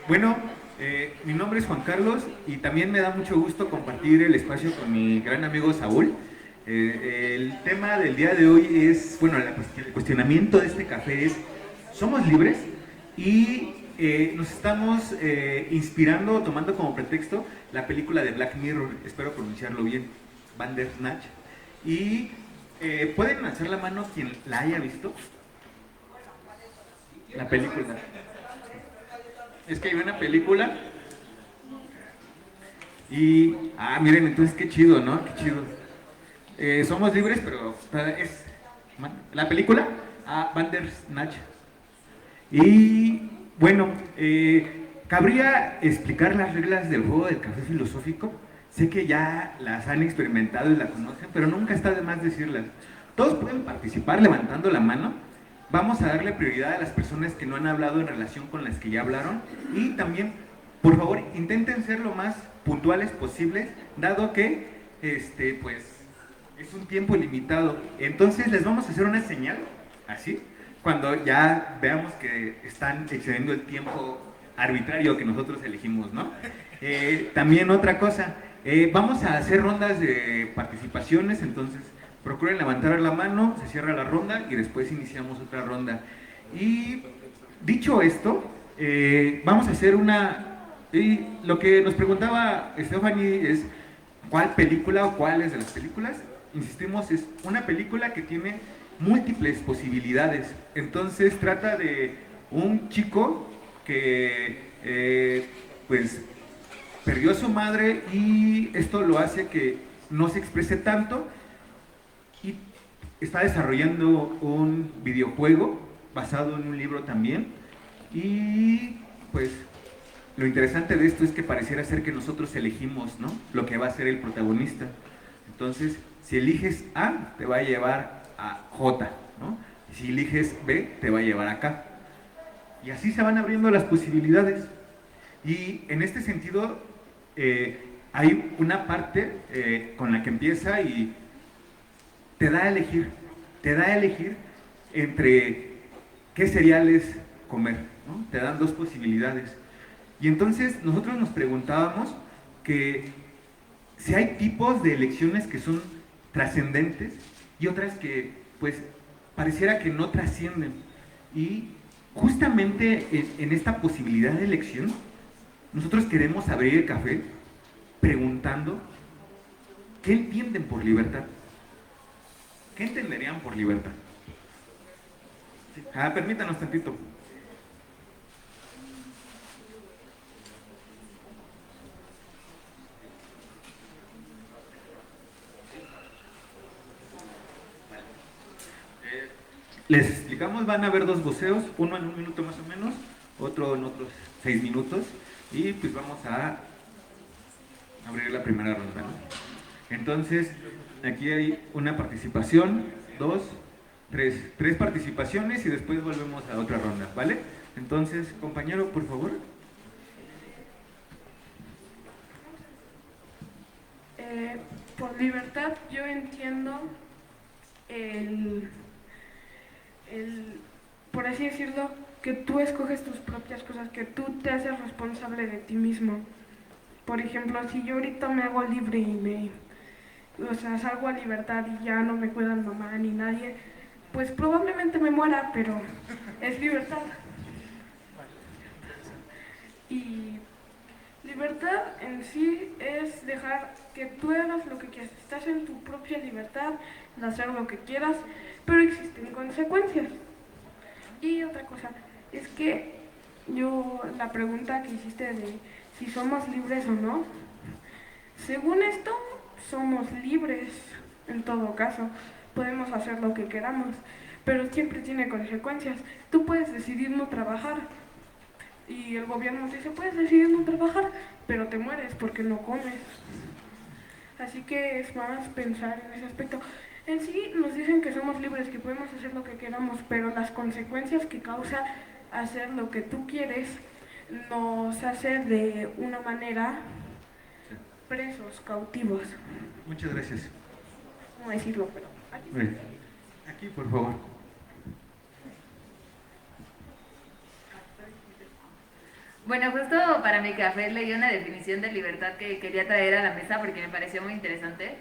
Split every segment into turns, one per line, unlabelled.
Bueno, mi nombre es Juan Carlos y también me da mucho gusto compartir el espacio con mi gran amigo Saúl. El tema del día de hoy es, bueno, el cuestionamiento de este café es, ¿somos libres? Y nos estamos inspirando, tomando como pretexto la película de Black Mirror, espero pronunciarlo bien, Bandersnatch. Y pueden alzar la mano quien la haya visto, la película. Es que hay una película y, miren, entonces qué chido, ¿no? Qué chido. Somos libres, pero es la película, Bandersnatch. Y bueno, cabría explicar las reglas del juego del café filosófico. Sé que ya las han experimentado y la conocen, pero nunca está de más decirlas. Todos pueden participar levantando la mano. Vamos a darle prioridad a las personas que no han hablado en relación con las que ya hablaron. Y también, por favor, intenten ser lo más puntuales posibles, dado que, pues, es un tiempo limitado. Entonces les vamos a hacer una señal, así, cuando ya veamos que están excediendo el tiempo arbitrario que nosotros elegimos, ¿no? También otra cosa, vamos a hacer rondas de participaciones, entonces procuren levantar la mano, se cierra la ronda y después iniciamos otra ronda. Y dicho esto, vamos a hacer una... Y lo que nos preguntaba Stephanie es, ¿cuál película o cuáles de las películas? Insistimos, es una película que tiene múltiples posibilidades. Entonces trata de un chico que pues perdió a su madre y esto lo hace que no se exprese tanto y está desarrollando un videojuego basado en un libro también y pues lo interesante de esto es que pareciera ser que nosotros elegimos, ¿no?, lo que va a ser el protagonista. Entonces, si eliges A, te va a llevar a J, ¿no? Y si eliges B, te va a llevar a K. Y así se van abriendo las posibilidades. Y en este sentido, hay una parte con la que empieza y te da a elegir, te da a elegir entre qué cereales comer, ¿no? Te dan dos posibilidades. Y entonces nosotros nos preguntábamos que si hay tipos de elecciones que son trascendentes y otras que pues pareciera que no trascienden. Y justamente en esta posibilidad de elección, nosotros queremos abrir el café preguntando qué entienden por libertad. ¿Qué entenderían por libertad? Permítanos tantito. Les explicamos, van a haber dos voceos, uno en un minuto más o menos, otro en otros 6 minutos, y pues vamos a abrir la primera ronda, ¿no? Entonces, aquí hay una participación, dos, tres participaciones y después volvemos a otra ronda, ¿vale? Entonces, compañero, por favor.
Por libertad yo entiendo el, el, por así decirlo, que tú escoges tus propias cosas, que tú te haces responsable de ti mismo. Por ejemplo, si yo ahorita me hago libre y o sea, salgo a libertad y ya no me cuidan mamá ni nadie, pues probablemente me muera, pero es libertad. Y libertad en sí es dejar que tú hagas lo que quieras. Estás en tu propia libertad de hacer lo que quieras, pero existen consecuencias. Y otra cosa, es que la pregunta que hiciste de si somos libres o no, según esto, somos libres en todo caso. Podemos hacer lo que queramos, pero siempre tiene consecuencias. Tú puedes decidir no trabajar, y el gobierno te dice, puedes decidir no trabajar, pero te mueres porque no comes. Así que es más pensar en ese aspecto. En sí nos dicen que somos libres, que podemos hacer lo que queramos, pero las consecuencias que causa hacer lo que tú quieres nos hace de una manera presos, cautivos.
Muchas gracias.
¿Cómo decirlo? Pero aquí.
Aquí, por favor.
Bueno, justo para mi café leí una definición de libertad que quería traer a la mesa porque me pareció muy interesante.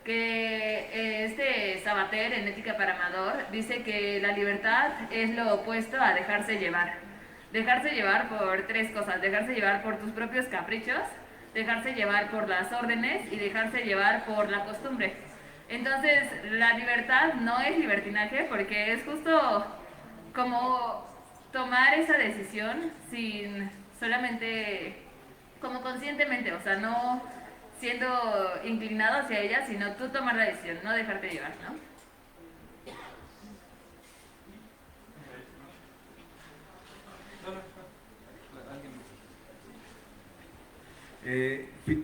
Que este Sabater en Ética para Amador dice que la libertad es lo opuesto a dejarse llevar. Dejarse llevar por tres cosas: dejarse llevar por tus propios caprichos, dejarse llevar por las órdenes y dejarse llevar por la costumbre. Entonces, la libertad no es libertinaje porque es justo como tomar esa decisión sin solamente, como conscientemente, o sea, no siendo inclinado hacia ella, sino tú tomar la decisión, no dejarte llevar, ¿no?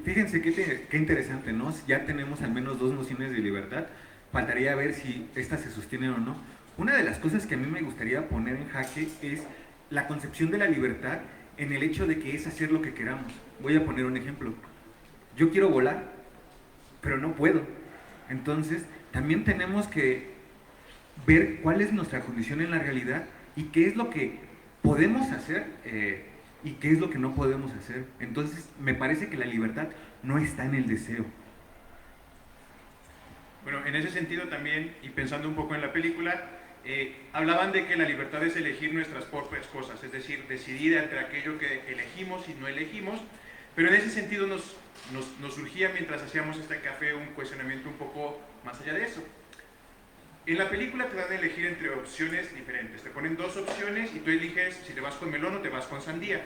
Fíjense qué interesante, ¿no? Ya tenemos al menos dos nociones de libertad. Faltaría ver si estas se sostienen o no. Una de las cosas que a mí me gustaría poner en jaque es la concepción de la libertad en el hecho de que es hacer lo que queramos. Voy a poner un ejemplo. Yo quiero volar, pero no puedo. Entonces, también tenemos que ver cuál es nuestra condición en la realidad y qué es lo que podemos hacer y qué es lo que no podemos hacer. Entonces, me parece que la libertad no está en el deseo.
Bueno, en ese sentido también, y pensando un poco en la película, hablaban de que la libertad es elegir nuestras propias cosas, es decir, decidir entre aquello que elegimos y no elegimos, pero en ese sentido nos surgía mientras hacíamos este café un cuestionamiento un poco más allá de eso. En la película te dan a elegir entre opciones diferentes, te ponen dos opciones y tú eliges si te vas con melón o te vas con sandía.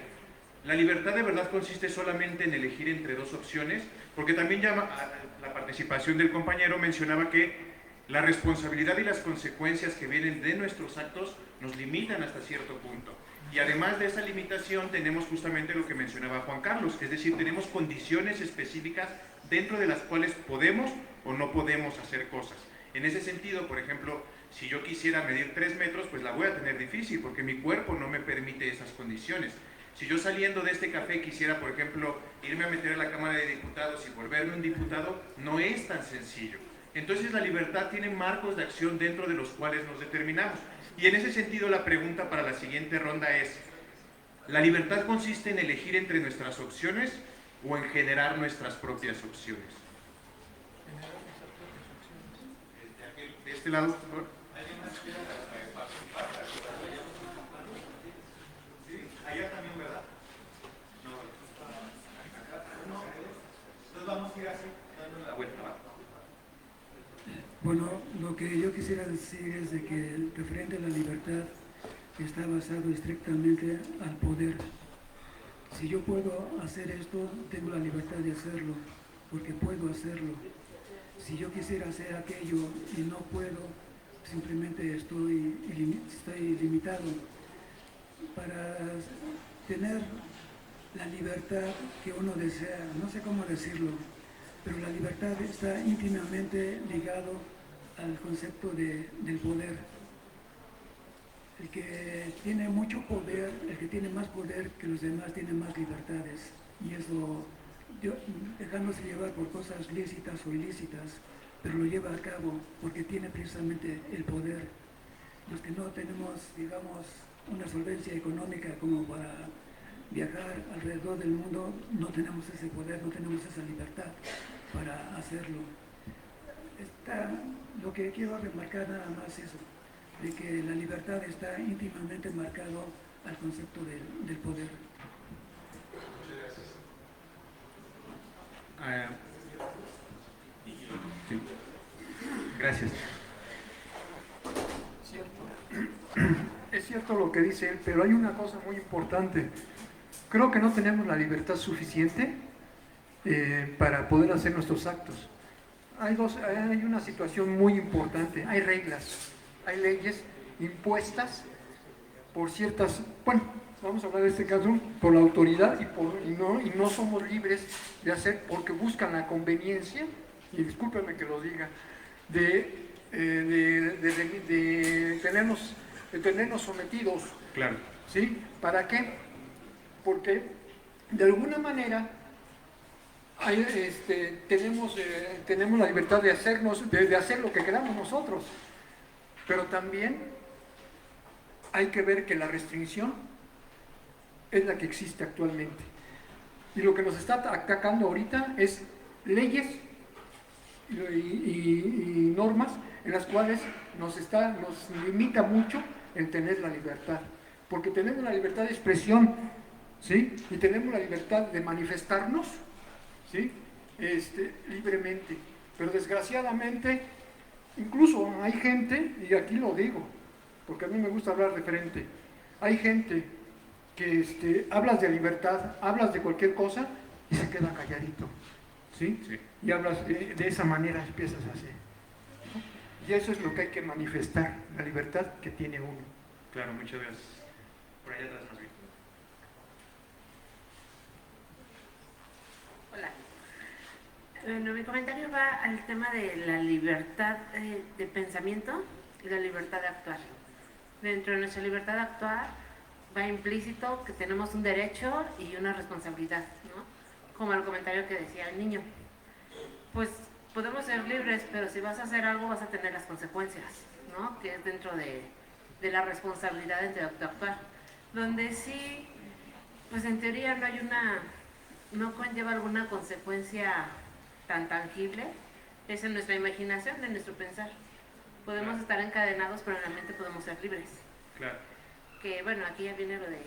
La libertad de verdad consiste solamente en elegir entre dos opciones, porque también la participación del compañero mencionaba que la responsabilidad y las consecuencias que vienen de nuestros actos nos limitan hasta cierto punto. Y además de esa limitación tenemos justamente lo que mencionaba Juan Carlos, es decir, tenemos condiciones específicas dentro de las cuales podemos o no podemos hacer cosas. En ese sentido, por ejemplo, si yo quisiera medir 3 metros, pues la voy a tener difícil porque mi cuerpo no me permite esas condiciones. Si yo saliendo de este café quisiera, por ejemplo, irme a meter a la Cámara de Diputados y volverme un diputado, no es tan sencillo. Entonces la libertad tiene marcos de acción dentro de los cuales nos determinamos. Y en ese sentido la pregunta para la siguiente ronda es, ¿la libertad consiste en elegir entre nuestras opciones o en generar nuestras propias opciones? De este lado, por favor. Sí, allá también, ¿verdad? No. Entonces vamos a ir así, dando la vuelta, ¿va?
Bueno, lo que yo quisiera decir es de que el referente a la libertad está basado estrictamente al poder. Si yo puedo hacer esto, tengo la libertad de hacerlo, porque puedo hacerlo. Si yo quisiera hacer aquello y no puedo, simplemente estoy limitado. Para tener la libertad que uno desea, no sé cómo decirlo, pero la libertad está íntimamente ligado al concepto del poder. El que tiene mucho poder, el que tiene más poder que los demás, tiene más libertades. Y eso, dejándose llevar por cosas lícitas o ilícitas, pero lo lleva a cabo porque tiene precisamente el poder. Los que no tenemos, digamos, una solvencia económica como para viajar alrededor del mundo, no tenemos ese poder, no tenemos esa libertad para hacerlo. Lo que quiero remarcar nada más es eso, de que la libertad está íntimamente marcado al concepto del poder.
Muchas gracias.
Sí. Gracias.
Es cierto lo que dice él, pero hay una cosa muy importante. Creo que no tenemos la libertad suficiente para poder hacer nuestros actos. Hay una situación muy importante. Hay reglas, hay leyes impuestas por ciertas, bueno, vamos a hablar de este caso, por la autoridad y no somos libres de hacer porque buscan la conveniencia, y discúlpenme que lo diga, de tenernos sometidos.
Claro.
¿Sí? ¿Para qué? Porque de alguna manera tenemos la libertad de hacer lo que queramos nosotros, pero también hay que ver que la restricción es la que existe actualmente. Y lo que nos está atacando ahorita es leyes y normas en las cuales nos limita mucho el tener la libertad. Porque tenemos la libertad de expresión, ¿sí? Y tenemos la libertad de manifestarnos, ¿sí? Libremente. Pero desgraciadamente, incluso hay gente, y aquí lo digo, porque a mí me gusta hablar de frente, hay gente que hablas de libertad, hablas de cualquier cosa y se queda calladito, ¿sí?
Sí.
Y hablas de esa manera, empiezas así. Y eso es lo que hay que manifestar, la libertad que tiene uno.
Claro, muchas gracias. Por allá atrás más bien.
Hola. Bueno, mi comentario va al tema de la libertad de pensamiento y la libertad de actuar. Dentro de nuestra libertad de actuar va implícito que tenemos un derecho y una responsabilidad, ¿no? Como el comentario que decía el niño. Pues podemos ser libres, pero si vas a hacer algo vas a tener las consecuencias, ¿no? Que es dentro de la responsabilidad de tu actuar. Donde sí, pues en teoría no conlleva alguna consecuencia tan tangible, es en nuestra imaginación, en nuestro pensar. Podemos estar encadenados, pero en la mente podemos ser libres.
Claro.
Que bueno, aquí ya viene lo de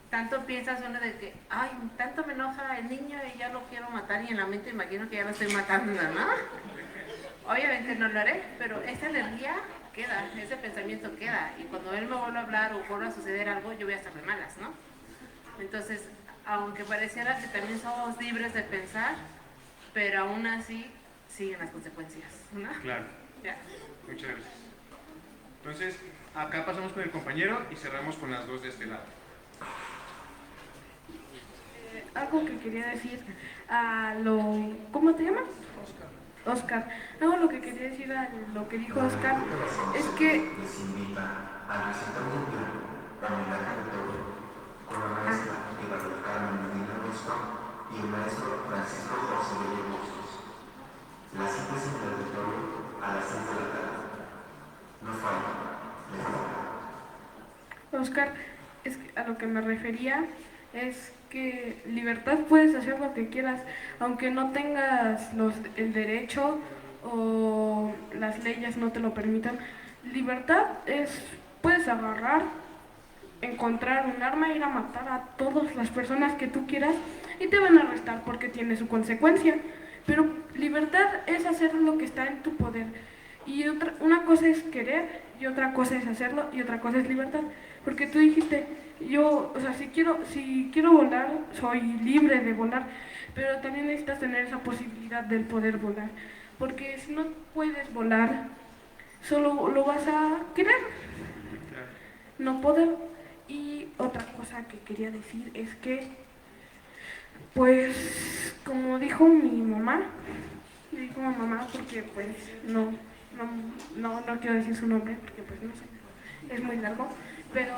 tanto piensas uno de que, ay, tanto me enoja el niño y ya lo quiero matar, y en la mente imagino que ya lo estoy matando, ¿no? Obviamente no lo haré, pero esa energía queda, ese pensamiento queda, y cuando él me vuelva a hablar o vuelva a suceder algo, yo voy a estar de malas, ¿no? Entonces, aunque pareciera que también somos libres de pensar, pero aún así siguen las consecuencias, ¿no?
Claro.
Ya.
Muchas gracias. Entonces, acá pasamos con el compañero y cerramos con las dos de este lado.
Algo que quería decir a lo... ¿Cómo te llamas? Oscar. No, lo que quería decir a lo que dijo Oscar es que...
Les invita al recitamiento del homenaje de todo con la maestra Eva del Carmen Medina Rosco y el maestro Francisco José de Bustos. La cita es en el auditorio a las 6 de la tarde. No falta, les falta.
Oscar, es que a lo que me refería es que libertad puedes hacer lo que quieras, aunque no tengas el derecho o las leyes no te lo permitan. Libertad es, puedes agarrar, encontrar un arma e ir a matar a todas las personas que tú quieras y te van a arrestar porque tiene su consecuencia. Pero libertad es hacer lo que está en tu poder. Y una cosa es querer y otra cosa es hacerlo y otra cosa es libertad. Porque tú dijiste, yo, o sea, si quiero volar, soy libre de volar, pero también necesitas tener esa posibilidad del poder volar. Porque si no puedes volar, solo lo vas a querer, no poder. Y otra cosa que quería decir es que, pues, como dijo mi mamá porque pues no quiero decir su nombre, porque pues no sé, es muy largo, pero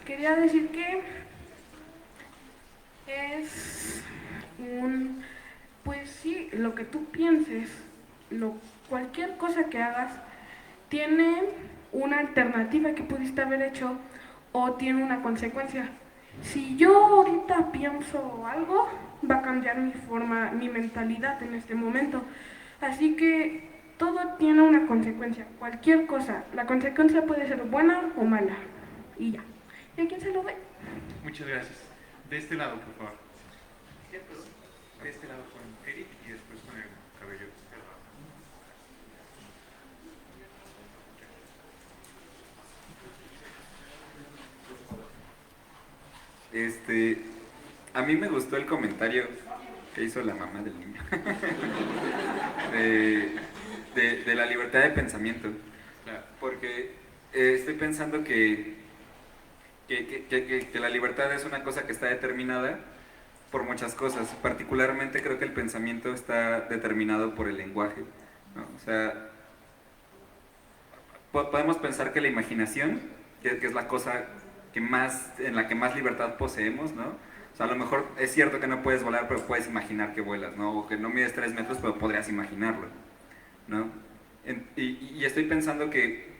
quería decir que es pues sí, lo que tú pienses, cualquier cosa que hagas, tiene una alternativa que pudiste haber hecho o tiene una consecuencia. Si yo ahorita pienso algo, va a cambiar mi mentalidad en este momento. Así que todo tiene una consecuencia, cualquier cosa. La consecuencia puede ser buena o mala. Y ya. ¿Y a quién se lo ve?
Muchas gracias. De este lado, por favor. De este lado con Eric y después con el cabello.
A mí me gustó el comentario que hizo la mamá del niño de la libertad de pensamiento, porque estoy pensando que la libertad es una cosa que está determinada por muchas cosas. Particularmente creo que el pensamiento está determinado por el lenguaje, ¿no? O sea, podemos pensar que la imaginación, que es la cosa en la que más libertad poseemos, ¿no? O sea, a lo mejor es cierto que no puedes volar, pero puedes imaginar que vuelas, ¿no? O que no mides 3 metros, pero podrías imaginarlo, ¿no? Y estoy pensando que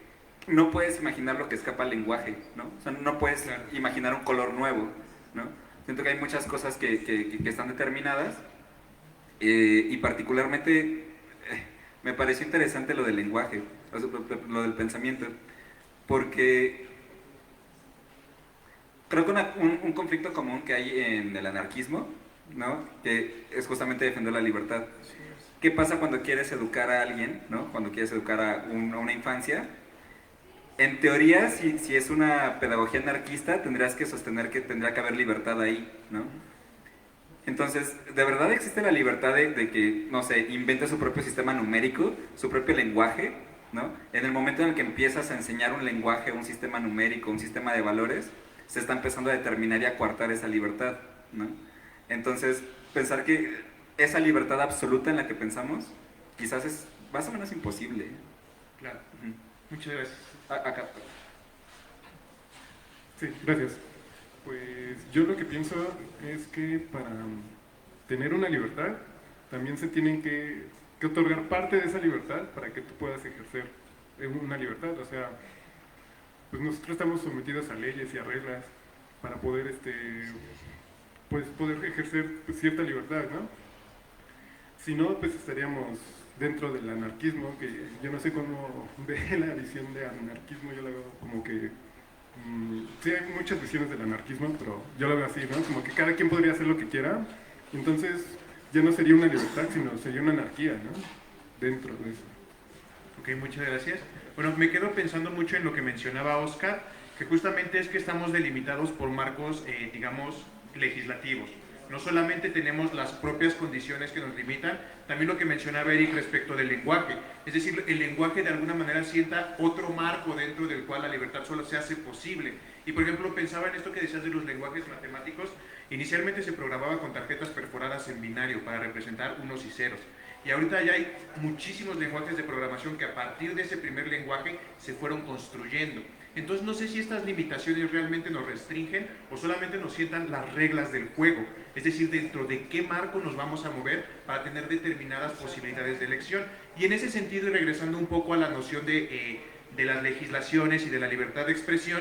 no puedes imaginar lo que escapa al lenguaje, ¿no? O sea, no puedes imaginar un color nuevo, ¿no? Siento que hay muchas cosas que están determinadas y particularmente me pareció interesante lo del lenguaje, o sea, lo del pensamiento, porque creo que un conflicto común que hay en el anarquismo, ¿no? Que es justamente defender la libertad. ¿Qué pasa cuando quieres educar a alguien, ¿no? Cuando quieres educar a una infancia? En teoría, si es una pedagogía anarquista, tendrás que sostener que tendrá que haber libertad ahí, ¿no? Entonces, ¿de verdad existe la libertad de que, no sé, invente su propio sistema numérico, su propio lenguaje, ¿no? En el momento en el que empiezas a enseñar un lenguaje, un sistema numérico, un sistema de valores, se está empezando a determinar y a coartar esa libertad, ¿no? Entonces, pensar que esa libertad absoluta en la que pensamos, quizás es más o menos imposible.
Claro. Muchas gracias.
Acá.
Sí, gracias. Pues yo lo que pienso es que para tener una libertad también se tienen que otorgar parte de esa libertad para que tú puedas ejercer una libertad. O sea, pues nosotros estamos sometidos a leyes y a reglas para poder pues poder ejercer pues, cierta libertad, ¿no? Si no, pues estaríamos dentro del anarquismo, que yo no sé cómo ve la visión de anarquismo, yo la veo como que sí hay muchas visiones del anarquismo, pero yo lo veo así, ¿no? Como que cada quien podría hacer lo que quiera, y entonces ya no sería una libertad, sino sería una anarquía, ¿no? Dentro de eso.
Ok, muchas gracias. Bueno, me quedo pensando mucho en lo que mencionaba Oscar, que justamente es que estamos delimitados por marcos, digamos, legislativos. No solamente tenemos las propias condiciones que nos limitan, también lo que mencionaba Eric respecto del lenguaje. Es decir, el lenguaje de alguna manera sienta otro marco dentro del cual la libertad solo se hace posible. Y por ejemplo, pensaba en esto que decías de los lenguajes matemáticos. Inicialmente se programaba con tarjetas perforadas en binario para representar unos y ceros. Y ahorita ya hay muchísimos lenguajes de programación que a partir de ese primer lenguaje se fueron construyendo. Entonces no sé si estas limitaciones realmente nos restringen o solamente nos sientan las reglas del juego, es decir, dentro de qué marco nos vamos a mover para tener determinadas posibilidades de elección. Y en ese sentido, y regresando un poco a la noción de las legislaciones y de la libertad de expresión,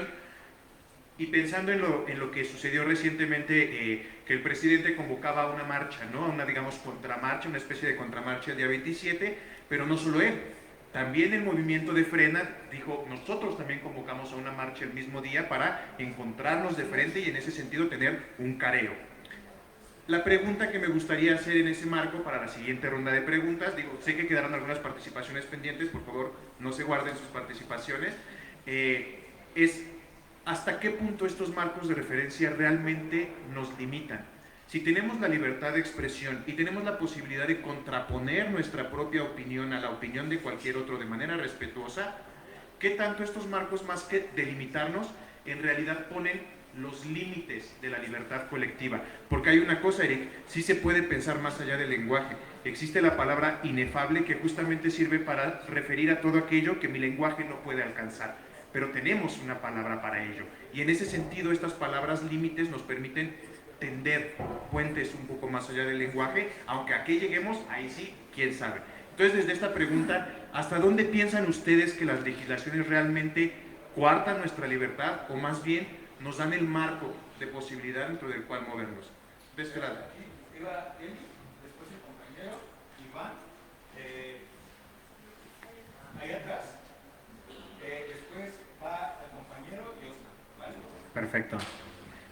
y pensando en lo que sucedió recientemente, que el presidente convocaba una marcha, ¿no? Una, digamos, contramarcha, una especie de contramarcha el día 27, pero no solo él. También el movimiento de Frena dijo, nosotros también convocamos a una marcha el mismo día para encontrarnos de frente y en ese sentido tener un careo. La pregunta que me gustaría hacer en ese marco para la siguiente ronda de preguntas, digo, sé que quedaron algunas participaciones pendientes, por favor no se guarden sus participaciones, es hasta qué punto estos marcos de referencia realmente nos limitan. Si tenemos la libertad de expresión y tenemos la posibilidad de contraponer nuestra propia opinión a la opinión de cualquier otro de manera respetuosa, ¿qué tanto estos marcos, más que delimitarnos, en realidad ponen los límites de la libertad colectiva? Porque hay una cosa, Eric, sí se puede pensar más allá del lenguaje. Existe la palabra inefable que justamente sirve para referir a todo aquello que mi lenguaje no puede alcanzar. Pero tenemos una palabra para ello. Y en ese sentido, estas palabras límites nos permiten tender puentes un poco más allá del lenguaje, aunque a qué lleguemos, ahí sí, quién sabe. Entonces, desde esta pregunta, ¿hasta dónde piensan ustedes que las legislaciones realmente coartan nuestra libertad o más bien nos dan el marco de posibilidad dentro del cual movernos? De este lado.
Iba Eli, después el compañero, Iván, ahí atrás, después va el compañero y Oscar, ¿vale?
Perfecto.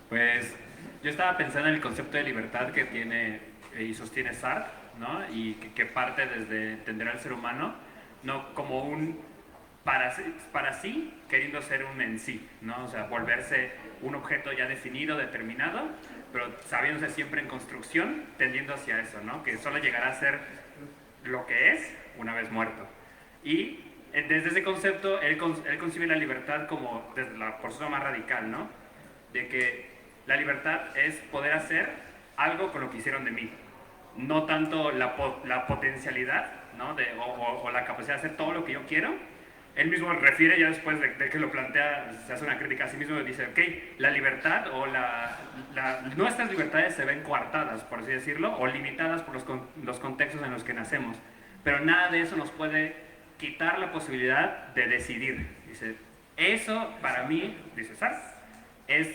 Pues yo estaba pensando en el concepto de libertad que tiene y sostiene Sartre, ¿no? Y que parte desde entender al ser humano, no como un para sí, queriendo ser un en sí, ¿no? O sea, volverse un objeto ya definido, determinado, pero sabiéndose siempre en construcción, tendiendo hacia eso, ¿no? Que solo llegará a ser lo que es una vez muerto. Y desde ese concepto, él concibe la libertad como desde la postura más radical, ¿no? De que la libertad es poder hacer algo con lo que hicieron de mí, no tanto la potencialidad, ¿no? o la capacidad de hacer todo lo que yo quiero. Él mismo refiere, ya después de que lo plantea, se hace una crítica a sí mismo y dice, ok, la libertad o nuestras libertades se ven coartadas, por así decirlo, o limitadas por los contextos en los que nacemos, pero nada de eso nos puede quitar la posibilidad de decidir. Dice, eso para mí, dice Sartre, es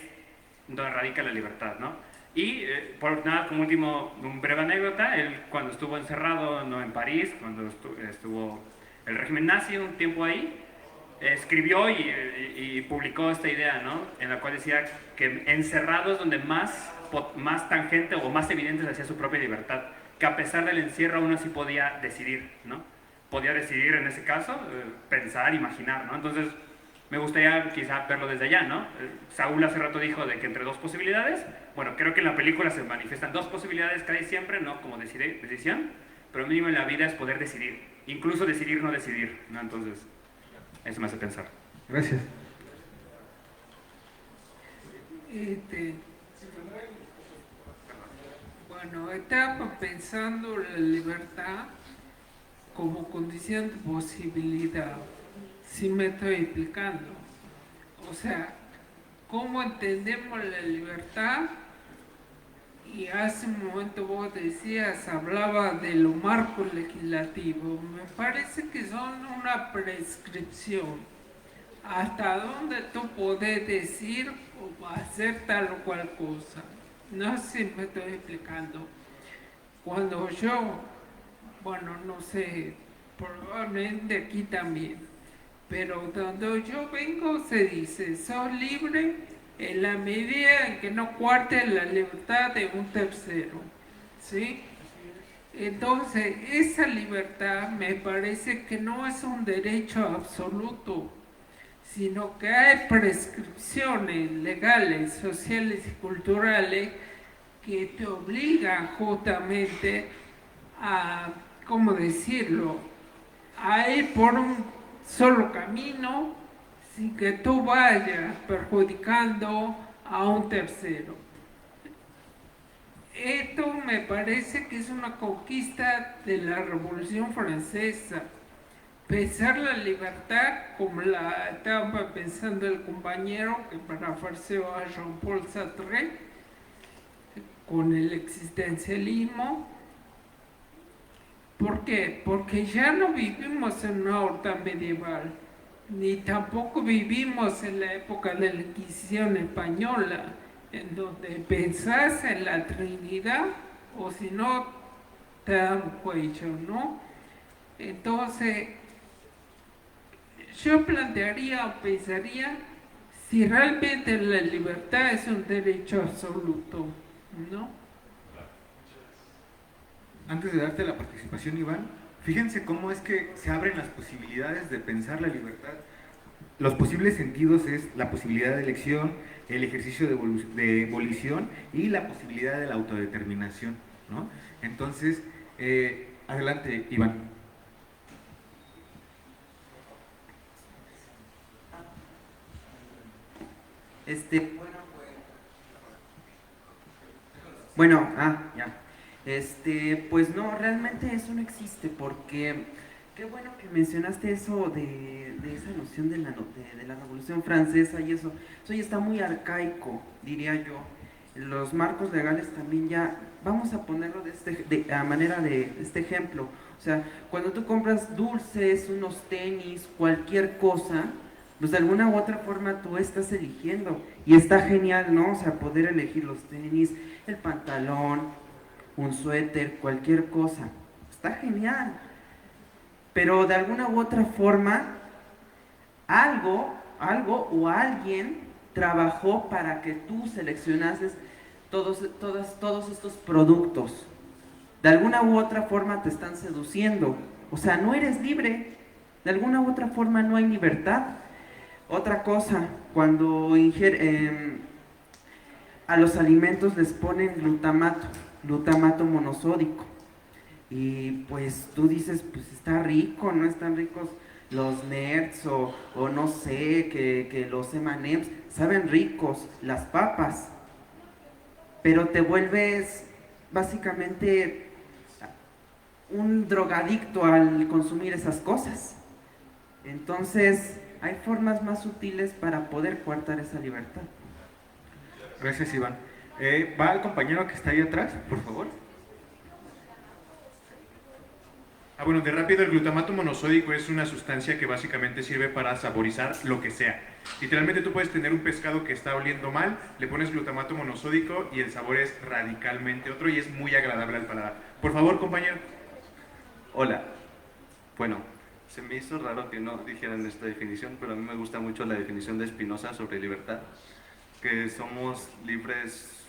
donde radica la libertad, ¿no? Y por nada, como último, una breve anécdota, él cuando estuvo encerrado, ¿no?, en París, cuando estuvo el régimen nazi un tiempo ahí, escribió y publicó esta idea, ¿no?, en la cual decía que encerrado es donde más tangente o más evidente se hacía su propia libertad, que a pesar del encierro aún así podía decidir, ¿no? Podía decidir en ese caso, pensar, imaginar, ¿no? Entonces, me gustaría quizá verlo desde allá, ¿no? Saúl hace rato dijo de que entre dos posibilidades, bueno, creo que en la película se manifiestan dos posibilidades casi siempre, ¿no?, como decisión, pero mínimo en la vida es poder decidir, incluso decidir no decidir, ¿no? Entonces, eso me hace pensar.
Gracias.
Bueno, estaba pensando la libertad como condición de posibilidad. Si me estoy explicando. O sea, ¿cómo entendemos la libertad? Y hace un momento vos decías, hablaba de los marcos legislativos. Me parece que son una prescripción. Hasta dónde tú podés decir o hacer tal o cual cosa. No sé si me estoy explicando. Cuando yo, bueno, no sé, probablemente aquí también. Pero cuando yo vengo se dice, sos libre en la medida en que no cuartes la libertad de un tercero, ¿sí? Entonces, esa libertad me parece que no es un derecho absoluto, sino que hay prescripciones legales, sociales y culturales que te obligan justamente a, ¿cómo decirlo?, a ir por un solo camino sin que tú vayas perjudicando a un tercero. Esto me parece que es una conquista de la Revolución Francesa. Pensar la libertad como la estaba pensando el compañero que parafraseó a Jean-Paul Sartre con el existencialismo. ¿Por qué? Porque ya no vivimos en una horta medieval, ni tampoco vivimos en la época de la Inquisición española, en donde pensás en la Trinidad o si no te dan cuello, ¿no? Entonces, yo plantearía o pensaría si realmente la libertad es un derecho absoluto, ¿no?
Antes de darte la participación, Iván, fíjense cómo es que se abren las posibilidades de pensar la libertad. Los posibles sentidos es la posibilidad de elección, el ejercicio de volición y la posibilidad de la autodeterminación, ¿no? Entonces, adelante, Iván.
Ya. Pues no, realmente eso no existe, porque qué bueno que mencionaste eso de esa noción de la Revolución Francesa y eso ya está muy arcaico, diría yo. Los marcos legales también ya, vamos a ponerlo a manera de este ejemplo, o sea, cuando tú compras dulces, unos tenis, cualquier cosa, pues de alguna u otra forma tú estás eligiendo, y está genial, ¿no? O sea, poder elegir los tenis, el pantalón, un suéter, cualquier cosa, está genial, pero de alguna u otra forma algo o alguien trabajó para que tú seleccionases todos estos productos. De alguna u otra forma te están seduciendo, o sea, no eres libre, de alguna u otra forma no hay libertad. Otra cosa, cuando a los alimentos les ponen glutamato monosódico, y pues tú dices, pues está rico, no están ricos los nerds o no sé, que los M&M's saben ricos, las papas, pero te vuelves básicamente un drogadicto al consumir esas cosas. Entonces hay formas más sutiles para poder coartar esa libertad.
Gracias, Iván. Va el compañero que está ahí atrás, por favor.
Bueno, de rápido, el glutamato monosódico es una sustancia que básicamente sirve para saborizar lo que sea. Literalmente tú puedes tener un pescado que está oliendo mal, le pones glutamato monosódico y el sabor es radicalmente otro y es muy agradable al paladar. Por favor, compañero.
Hola. Bueno, se me hizo raro que no dijeran esta definición, pero a mí me gusta mucho la definición de Spinoza sobre libertad, que somos libres,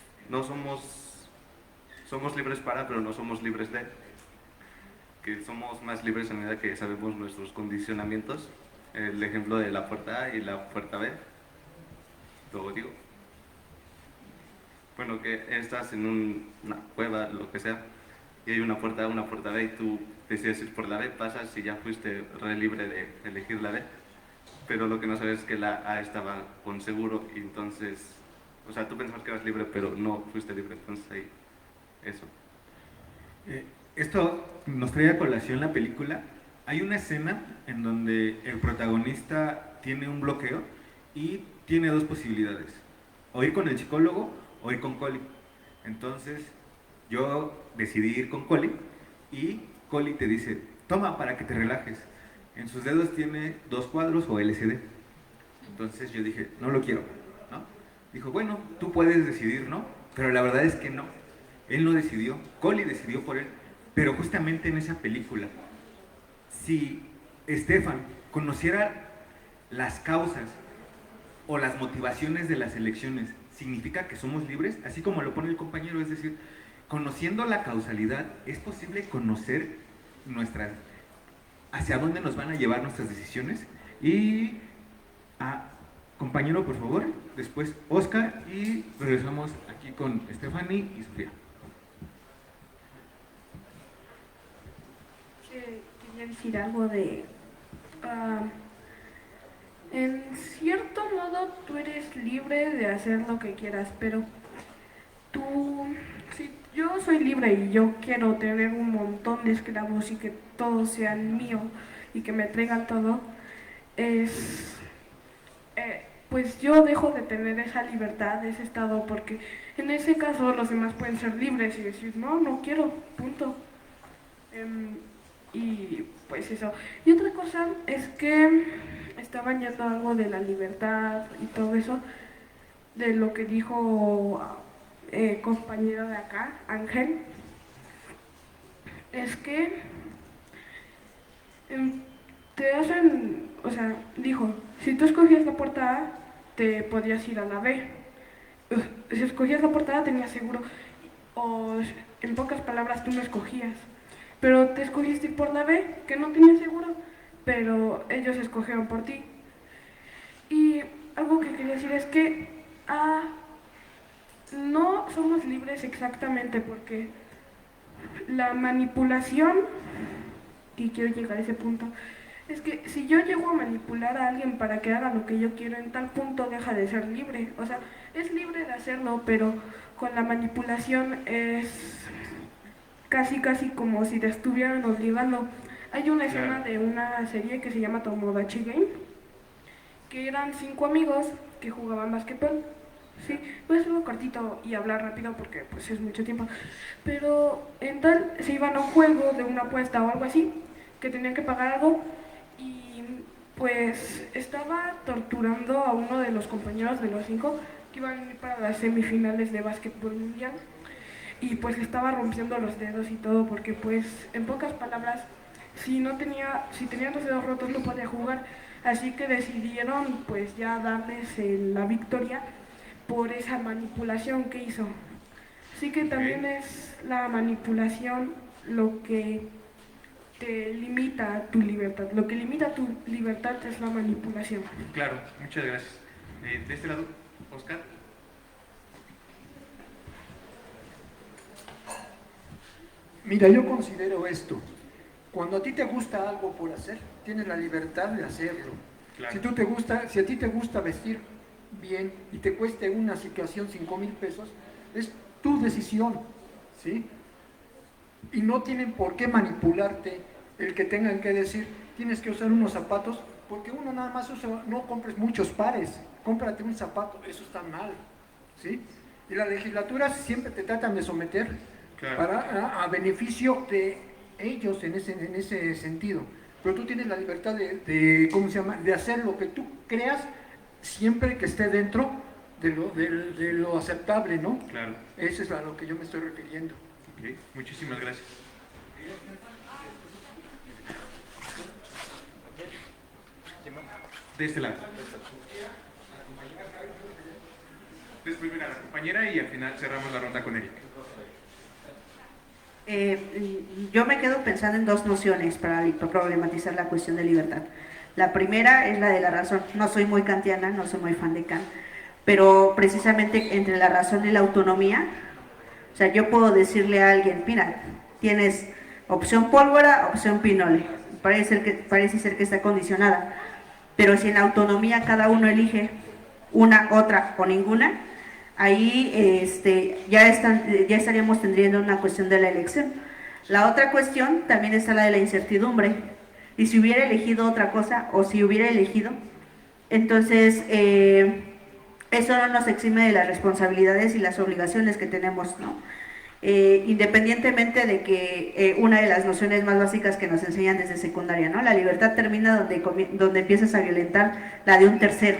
somos libres para, pero no somos libres de, que somos más libres a medida que sabemos nuestros condicionamientos. El ejemplo de la puerta A y la puerta B, lo digo. Bueno, que estás en una cueva, lo que sea, y hay una puerta A, una puerta B, y tú decides ir por la B, pasas y ya fuiste re libre de elegir la B, pero lo que no sabes es que la A estaba con seguro, y entonces, o sea, tú pensabas que eras libre, pero no fuiste libre, entonces ahí, eso.
Esto nos trae a colación la película. Hay una escena en donde el protagonista tiene un bloqueo y tiene dos posibilidades: o ir con el psicólogo o ir con Coli. Entonces yo decidí ir con Coli y Coli te dice: toma para que te relajes. En sus dedos tiene 2 cuadros o LCD. Entonces yo dije: no lo quiero, ¿no? Dijo: bueno, tú puedes decidir, ¿no? Pero la verdad es que no. Él no decidió, Coli decidió por él. Pero justamente en esa película, si Stefan conociera las causas o las motivaciones de las elecciones, ¿significa que somos libres? Así como lo pone el compañero, es decir, conociendo la causalidad, es posible conocer hacia dónde nos van a llevar nuestras decisiones. Y compañero, por favor, después Oscar, y regresamos aquí con Stephanie y Sofía.
Quería decir algo de... en cierto modo tú eres libre de hacer lo que quieras, pero si yo soy libre y yo quiero tener un montón de esclavos y que todos sean míos y que me traigan todo, pues yo dejo de tener esa libertad, ese estado, porque en ese caso los demás pueden ser libres y decir: no, no quiero, punto. Y pues eso. Y otra cosa es que estaban yendo algo de la libertad y todo eso, de lo que dijo compañero de acá, Ángel. Es que te hacen, o sea, dijo, si tú escogías la puerta A, te podías ir a la B. Si escogías la puerta A, tenías seguro. O en pocas palabras, tú no escogías. Pero te escogiste por la B, que no tenías seguro, pero ellos escogieron por ti. Y algo que quería decir es que no somos libres exactamente, porque la manipulación, y quiero llegar a ese punto, es que si yo llego a manipular a alguien para que haga lo que yo quiero, en tal punto deja de ser libre. O sea, es libre de hacerlo, pero con la manipulación es casi como si te estuvieran obligando. Hay una escena de una serie que se llama Tomodachi Game, que eran 5 amigos que jugaban básquetbol. Sí, voy a hacerlo cortito y hablar rápido porque pues es mucho tiempo. Pero en tal se iban a un juego de una apuesta o algo así, que tenían que pagar algo, y pues estaba torturando a uno de los compañeros de los 5 que iban a ir para las semifinales de básquetbol mundial. Y pues le estaba rompiendo los dedos y todo, porque pues en pocas palabras, si tenía los dedos rotos no podía jugar. Así que decidieron pues ya darles la victoria por esa manipulación que hizo. Así que también es la manipulación lo que te limita tu libertad. Lo que limita tu libertad es la manipulación.
Claro, muchas gracias. De este lado, Oscar.
Mira, yo considero esto. Cuando a ti te gusta algo por hacer, tienes la libertad de hacerlo. Claro. Si a ti te gusta vestir bien y te cueste una situación 5,000 pesos, es tu decisión, ¿sí? Y no tienen por qué manipularte el que tengan que decir, tienes que usar unos zapatos, porque uno nada más usa, no compres muchos pares, cómprate un zapato, eso está mal, ¿sí? Y la legislatura siempre te tratan de someter, claro, a beneficio de ellos en ese sentido. Pero tú tienes la libertad de ¿cómo se llama?, de hacer lo que tú creas siempre que esté dentro de lo aceptable, ¿no?
Claro.
Eso es a lo que yo me estoy refiriendo.
Ok, muchísimas gracias. De este lado. Después viene la compañera y al final cerramos la ronda con Erika.
Yo me quedo pensando en dos nociones para problematizar la cuestión de libertad. La primera es la de la razón. No soy muy kantiana, no soy muy fan de Kant, pero precisamente entre la razón y la autonomía, o sea, yo puedo decirle a alguien, mira, tienes opción pólvora, opción pinole, parece ser que está condicionada, pero si en la autonomía cada uno elige una, otra o ninguna, ahí ya estaríamos teniendo una cuestión de la elección. La otra cuestión también está la de la incertidumbre. Y si hubiera elegido otra cosa, o si hubiera elegido, entonces eso no nos exime de las responsabilidades y las obligaciones que tenemos, ¿no? Independientemente de que una de las nociones más básicas que nos enseñan desde secundaria, ¿no? La libertad termina donde empiezas a violentar la de un tercero,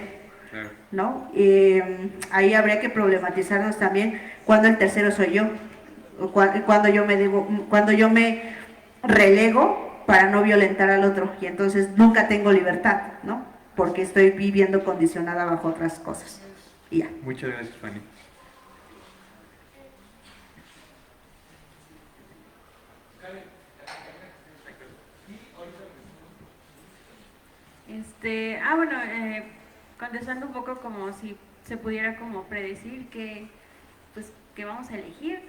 ¿no? Ahí habría que problematizarnos también cuando el tercero soy yo, cuando yo me relego para no violentar al otro, y entonces nunca tengo libertad, ¿no? Porque estoy viviendo condicionada bajo otras cosas. Y ya.
Muchas gracias, Fanny.
Bueno, contestando un poco como si se pudiera como predecir que vamos a elegir,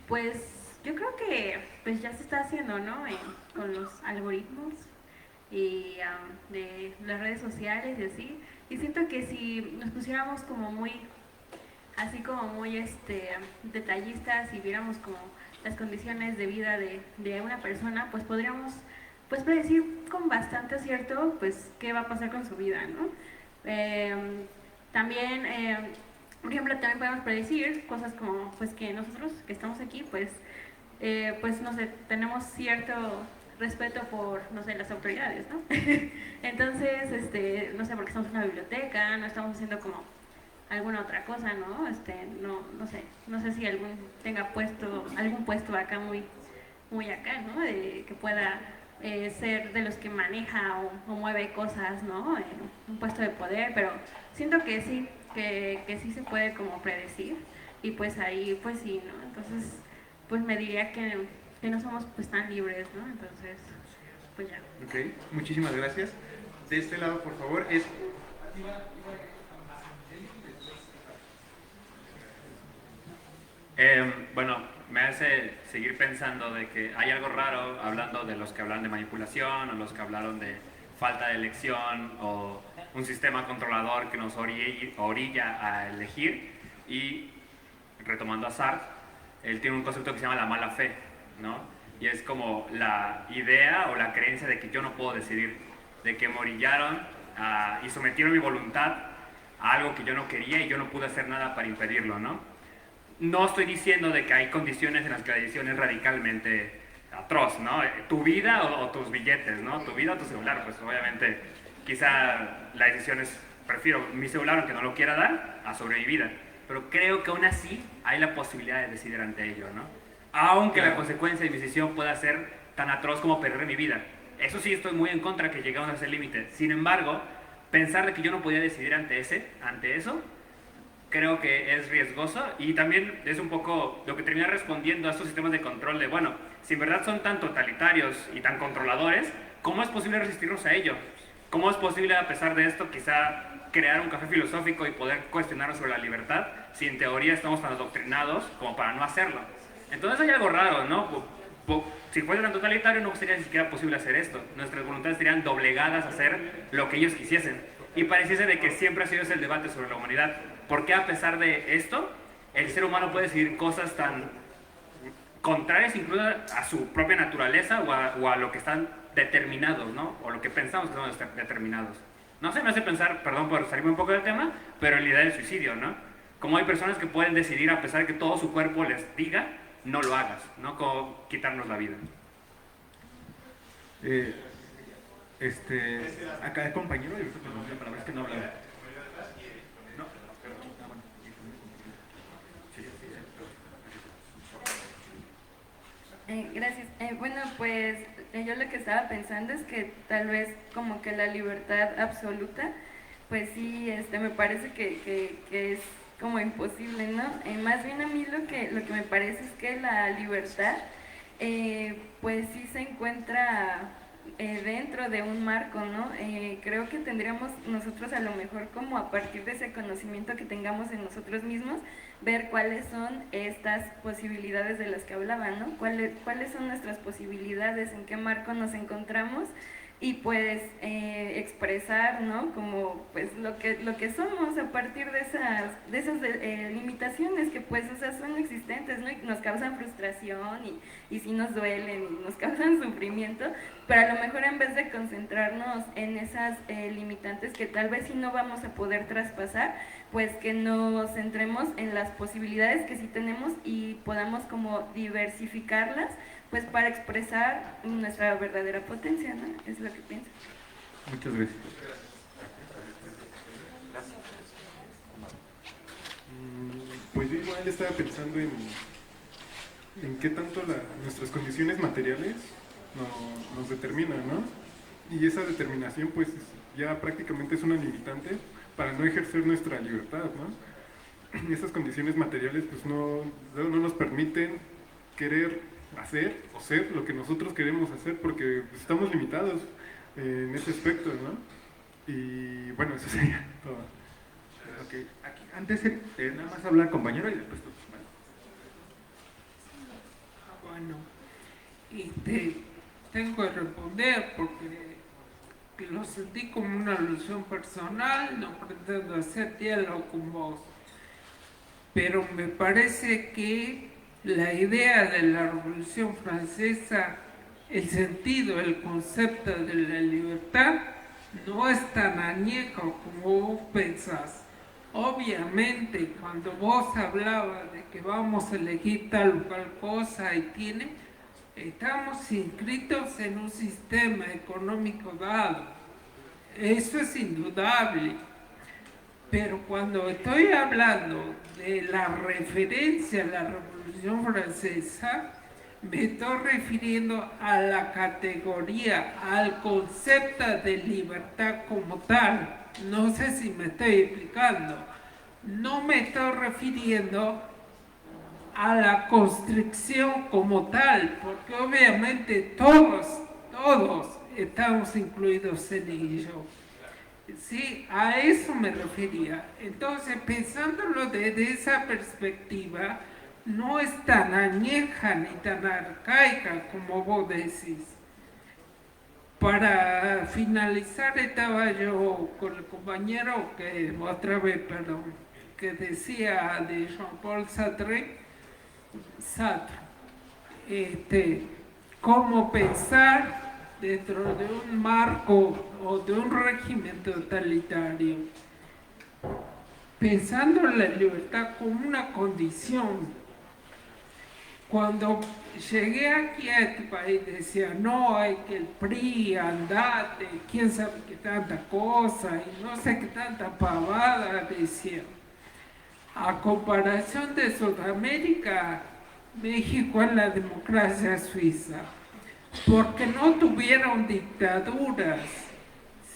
pues yo creo que pues ya se está haciendo, ¿no? Con los algoritmos y de las redes sociales y así, y siento que si nos pusiéramos como muy detallistas y viéramos como las condiciones de vida de una persona, pues podríamos pues predecir con bastante acierto pues qué va a pasar con su vida, ¿no? También, por ejemplo, también podemos predecir cosas como pues que nosotros que estamos aquí pues no sé, tenemos cierto respeto por, no sé, las autoridades, ¿no? Entonces, no sé, porque estamos en una biblioteca, no estamos haciendo como alguna otra cosa, ¿no? No sé si tenga algún puesto acá muy acá, ¿no? Que pueda ser de los que maneja o mueve cosas, ¿no? Un puesto de poder, pero siento que sí, que sí se puede como predecir, y pues ahí, pues sí, ¿no? Entonces, pues me diría que no somos pues tan libres, ¿no? Entonces, pues ya.
Ok, muchísimas gracias. De este lado, por favor,
bueno, me hace seguir pensando de que hay algo raro hablando de los que hablan de manipulación o los que hablaron de falta de elección o un sistema controlador que nos orilla a elegir. Y retomando a Sartre, él tiene un concepto que se llama la mala fe, ¿no? Y es como la idea o la creencia de que yo no puedo decidir, de que me orillaron y sometieron mi voluntad a algo que yo no quería y yo no pude hacer nada para impedirlo, ¿no? No estoy diciendo de que hay condiciones en las que la decisión es radicalmente atroz, ¿no? Tu vida o tus billetes, ¿no? Tu vida o tu celular, pues obviamente quizá la decisión es, prefiero mi celular aunque no lo quiera dar, a sobrevivir. Pero creo que aún así hay la posibilidad de decidir ante ello, ¿no? Aunque la consecuencia de mi decisión pueda ser tan atroz como perder mi vida. Eso sí, estoy muy en contra que lleguemos a ese límite. Sin embargo, pensar de que yo no podía decidir ante eso, creo que es riesgoso, y también es un poco lo que termina respondiendo a estos sistemas de control de, bueno, si en verdad son tan totalitarios y tan controladores, ¿cómo es posible resistirnos a ello? ¿Cómo es posible, a pesar de esto, quizá crear un café filosófico y poder cuestionarnos sobre la libertad, si en teoría estamos tan adoctrinados como para no hacerlo? Entonces hay algo raro, ¿no? Si fuera tan totalitario no sería ni siquiera posible hacer esto. Nuestras voluntades estarían doblegadas a hacer lo que ellos quisiesen. Y pareciese de que siempre ha sido ese el debate sobre la humanidad. ¿Por qué a pesar de esto, el ser humano puede decidir cosas tan contrarias incluso a su propia naturaleza o a lo que están determinados, ¿no? O lo que pensamos que son determinados? No sé, me hace pensar, perdón por salirme un poco del tema, pero en la idea del suicidio, ¿no? Como hay personas que pueden decidir, a pesar de que todo su cuerpo les diga, no lo hagas, ¿no? Como quitarnos la vida.
Acá el compañero, para ver que no hablaba. No,
gracias. Bueno, pues yo lo que estaba pensando es que tal vez como que la libertad absoluta, pues sí, me parece que es como imposible, ¿no? Más bien a mí lo que me parece es que la libertad, pues sí se encuentra dentro de un marco, ¿no? Creo que tendríamos nosotros a lo mejor como a partir de ese conocimiento que tengamos en nosotros mismos, ver cuáles son estas posibilidades de las que hablaban, ¿no? ¿Cuáles son nuestras posibilidades, en qué marco nos encontramos? Y pues expresar, ¿no? Como pues lo que somos a partir de esas limitaciones que pues o sea, son existentes, ¿no? Y nos causan frustración y sí nos duelen y nos causan sufrimiento, pero a lo mejor en vez de concentrarnos en esas limitantes que tal vez sí no vamos a poder traspasar, pues que nos centremos en las posibilidades que sí tenemos y podamos como diversificarlas, pues para expresar nuestra verdadera potencia, ¿no? Es lo que pienso.
Muchas gracias.
Pues yo igual estaba pensando en qué tanto nuestras condiciones materiales nos determinan, ¿no? Y esa determinación pues ya prácticamente es una limitante para no ejercer nuestra libertad, ¿no? Esas condiciones materiales pues no nos permiten querer hacer o ser lo que nosotros queremos hacer porque pues, estamos limitados en ese aspecto, ¿no? Y bueno, eso sería todo.
Okay. Aquí, antes nada más habla el compañero y después tú.
Bueno, tengo que responder porque lo sentí como una alusión personal, no pretendo hacer diálogo con vos, pero me parece que la idea de la Revolución Francesa, el sentido, el concepto de la libertad, no es tan añejo como vos pensás. Obviamente, cuando vos hablabas de que vamos a elegir tal o cual cosa estamos inscritos en un sistema económico dado. Eso es indudable. Pero cuando estoy hablando de la referencia a la Revolución Francesa, me estoy refiriendo a la categoría, al concepto de libertad como tal. No sé si me estoy explicando. No me estoy refiriendo a la constricción como tal, porque obviamente todos estamos incluidos en ello. Sí, a eso me refería. Entonces, pensándolo desde esa perspectiva, no es tan añeja ni tan arcaica como vos decís. Para finalizar, estaba yo con el compañero que decía de Jean-Paul Sartre, cómo pensar dentro de un marco o de un régimen totalitario, pensando en la libertad como una condición. Cuando llegué aquí a este país decía, no, hay que el PRI, andate, quién sabe qué tanta cosa, y no sé qué tanta pavada, decía. A comparación de Sudamérica, México es la democracia suiza, porque no tuvieron dictaduras,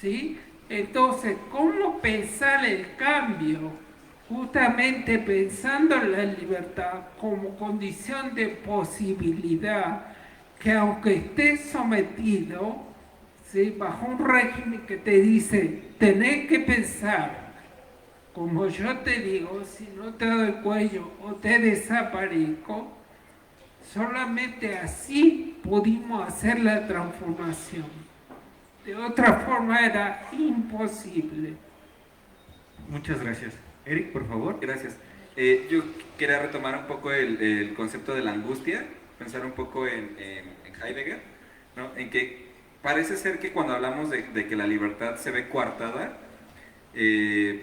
¿sí? Entonces, ¿cómo pensar el cambio? Justamente pensando en la libertad como condición de posibilidad, que aunque estés sometido, ¿sí?, bajo un régimen que te dice, tenés que pensar, como yo te digo, si no te doy cuello o te desaparezco, solamente así pudimos hacer la transformación. De otra forma era imposible.
Muchas gracias. Eric, por favor.
Gracias. Yo quería retomar un poco el concepto de la angustia, pensar un poco en Heidegger, ¿no? En que parece ser que cuando hablamos de que la libertad se ve coartada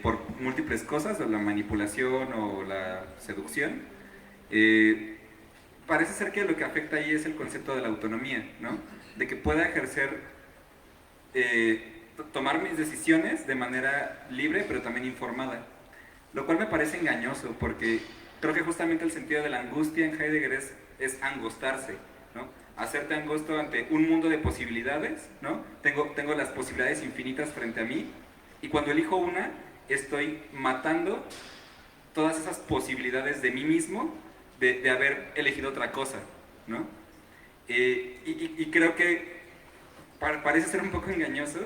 por múltiples cosas, o la manipulación o la seducción, parece ser que lo que afecta ahí es el concepto de la autonomía, ¿no? de que pueda ejercer, tomar mis decisiones de manera libre, pero también informada. Lo cual me parece engañoso, porque creo que justamente el sentido de la angustia en Heidegger es angostarse, ¿no? Hacerte angosto ante un mundo de posibilidades, ¿no? Tengo las posibilidades infinitas frente a mí, y cuando elijo una, estoy matando todas esas posibilidades de mí mismo de haber elegido otra cosa, ¿no? Y creo que parece ser un poco engañoso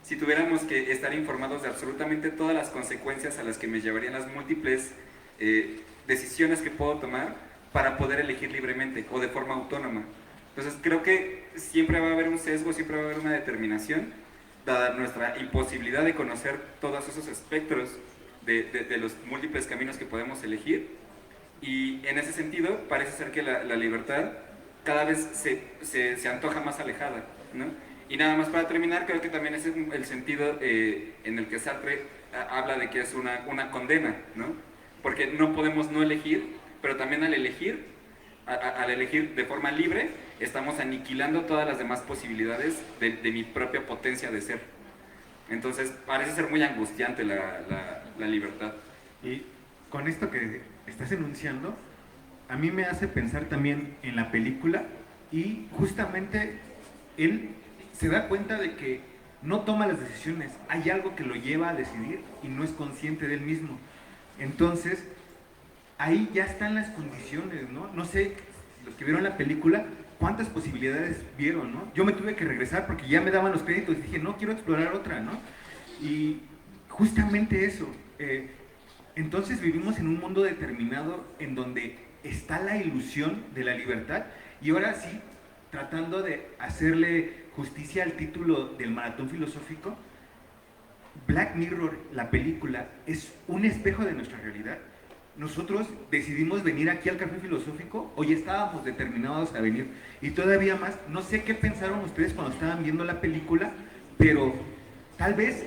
si tuviéramos que estar informados de absolutamente todas las consecuencias a las que me llevarían las múltiples decisiones que puedo tomar para poder elegir libremente o de forma autónoma. Entonces creo que siempre va a haber un sesgo, siempre va a haber una determinación, dada nuestra imposibilidad de conocer todos esos espectros de los múltiples caminos que podemos elegir. Y en ese sentido parece ser que la libertad cada vez se antoja más alejada, ¿no? Y nada más para terminar, creo que también es el sentido en el que Sartre habla de que es una condena, ¿no? Porque no podemos no elegir, pero también al elegir de forma libre, estamos aniquilando todas las demás posibilidades de mi propia potencia de ser. Entonces parece ser muy angustiante la libertad.
Y con esto que estás enunciando, a mí me hace pensar también en la película, y justamente él se da cuenta de que no toma las decisiones, hay algo que lo lleva a decidir y no es consciente de él mismo. Entonces, ahí ya están las condiciones, ¿no? No sé, los que vieron la película, cuántas posibilidades vieron, ¿no? Yo me tuve que regresar porque ya me daban los créditos y dije, no, quiero explorar otra, ¿no? Y justamente eso. Entonces vivimos en un mundo determinado en donde está la ilusión de la libertad, y ahora sí, tratando de hacerle justicia al título del maratón filosófico, Black Mirror, la película, es un espejo de nuestra realidad. Nosotros decidimos venir aquí al café filosófico, o ya estábamos determinados a venir, y todavía más, no sé qué pensaron ustedes cuando estaban viendo la película, pero tal vez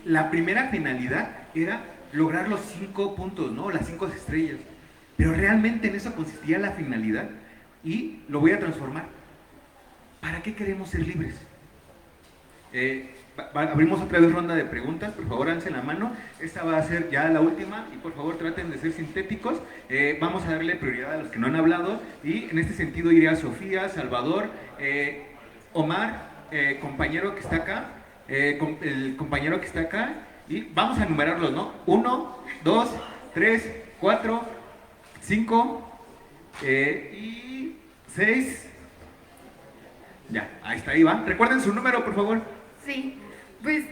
la primera finalidad era lograr los 5 puntos, ¿no? Las 5 estrellas, pero realmente en eso consistía la finalidad, y lo voy a transformar. ¿Para qué queremos ser libres? Abrimos otra vez ronda de preguntas, por favor alcen la mano. Esta va a ser ya la última y por favor traten de ser sintéticos. Vamos a darle prioridad a los que no han hablado, y en este sentido iría a Sofía, Salvador, Omar, compañero que está acá, el compañero que está acá, y vamos a enumerarlos, ¿no? 1, 2, 3, 4, 5 y 6. Ya, ahí está, ahí va. Recuerden su número, por favor.
Sí, pues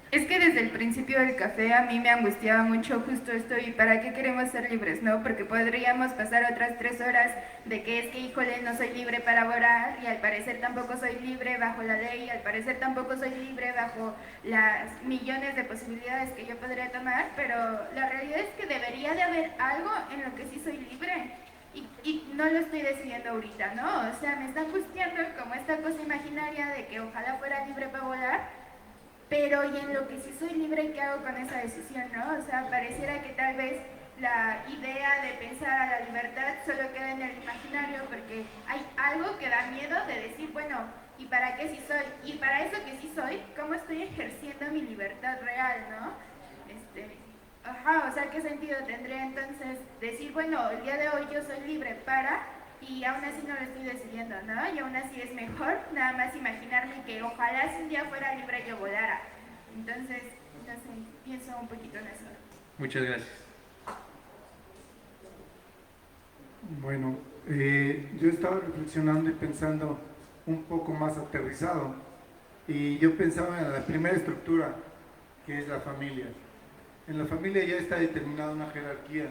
es que desde el principio del café a mí me angustiaba mucho justo esto, y para qué queremos ser libres, ¿no? Porque podríamos pasar otras 3 horas de que es que, híjole, no soy libre para orar, y al parecer tampoco soy libre bajo la ley, y al parecer tampoco soy libre bajo las millones de posibilidades que yo podría tomar, pero la realidad es que debería de haber algo en lo que sí soy libre. Y no lo estoy decidiendo ahorita, ¿no? O sea, me está angustiando como esta cosa imaginaria de que ojalá fuera libre para volar, pero y en lo que sí soy libre, ¿qué hago con esa decisión, no? O sea, pareciera que tal vez la idea de pensar a la libertad solo queda en el imaginario, porque hay algo que da miedo de decir, bueno, ¿y para qué sí soy? Y para eso que sí soy, ¿cómo estoy ejerciendo mi libertad real, no? Ajá, o sea, ¿qué sentido tendría entonces decir, bueno, el día de hoy yo soy libre para, y aún así no lo estoy decidiendo, ¿no? Y aún así es mejor nada más imaginarme que ojalá si un día fuera libre yo volara. Entonces, no sé, pienso un poquito en eso.
Muchas gracias.
Bueno, yo estaba reflexionando y pensando un poco más aterrizado, y yo pensaba en la primera estructura, que es la familia. En la familia ya está determinada una jerarquía,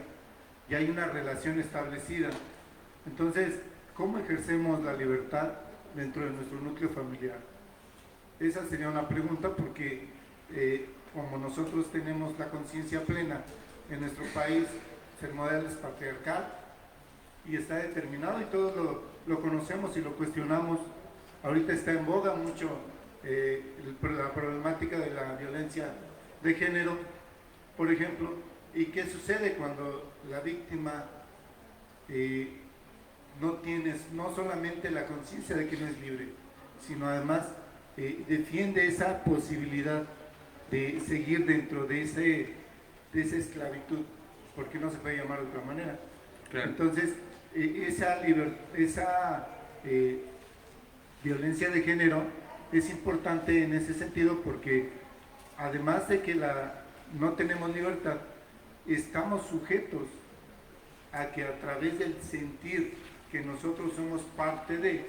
ya hay una relación establecida. Entonces, ¿cómo ejercemos la libertad dentro de nuestro núcleo familiar? Esa sería una pregunta, porque como nosotros tenemos la conciencia plena, en nuestro país el modelo es patriarcal y está determinado, y todos lo conocemos y lo cuestionamos. Ahorita está en boga mucho la problemática de la violencia de género, por ejemplo. ¿Y qué sucede cuando la víctima no solamente la conciencia de que no es libre, sino además defiende esa posibilidad de seguir dentro de esa esclavitud, porque no se puede llamar de otra manera.
Claro.
Entonces, esa violencia de género es importante en ese sentido, porque además de que no tenemos libertad, estamos sujetos a que a través del sentir que nosotros somos parte de,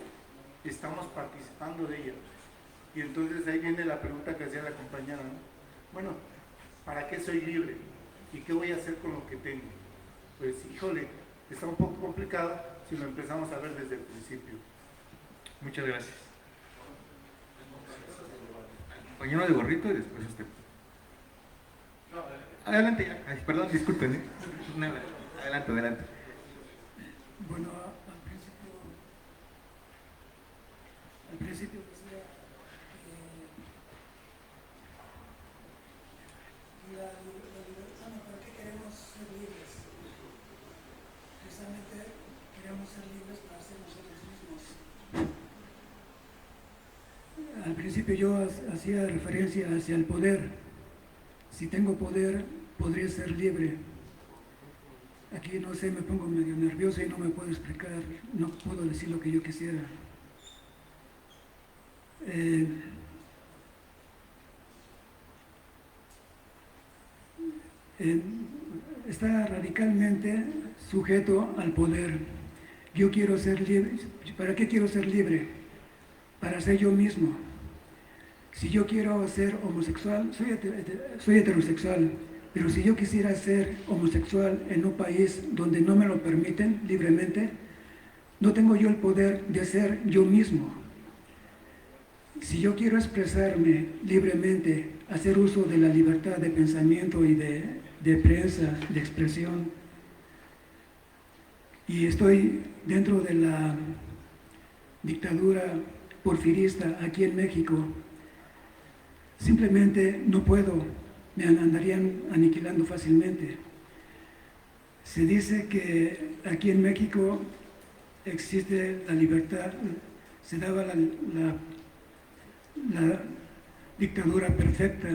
estamos participando de ella. Y entonces ahí viene la pregunta que hacía la compañera, ¿no? Bueno, ¿para qué soy libre? ¿Y qué voy a hacer con lo que tengo? Pues, híjole, está un poco complicado si lo empezamos a ver desde el principio.
Muchas gracias. Compañero de gorrito y después usted. Adelante ya. Ay, perdón, disculpen. Adelante, adelante.
Bueno, al principio decía la libertad, ¿para qué queremos ser libres? Precisamente queremos ser libres para ser nosotros mismos. Al principio yo hacía referencia hacia el poder. Si tengo poder, podría ser libre. Aquí no sé, me pongo medio nervioso y no me puedo explicar, no puedo decir lo que yo quisiera. Está radicalmente sujeto al poder. Yo quiero ser libre. ¿Para qué quiero ser libre? Para ser yo mismo. Si yo quiero ser homosexual, soy heterosexual, pero si yo quisiera ser homosexual en un país donde no me lo permiten libremente, no tengo yo el poder de ser yo mismo. Si yo quiero expresarme libremente, hacer uso de la libertad de pensamiento y de prensa, de expresión, y estoy dentro de la dictadura porfirista aquí en México, simplemente no puedo, me andarían aniquilando fácilmente. Se dice que aquí en México existe la libertad, se daba la dictadura perfecta,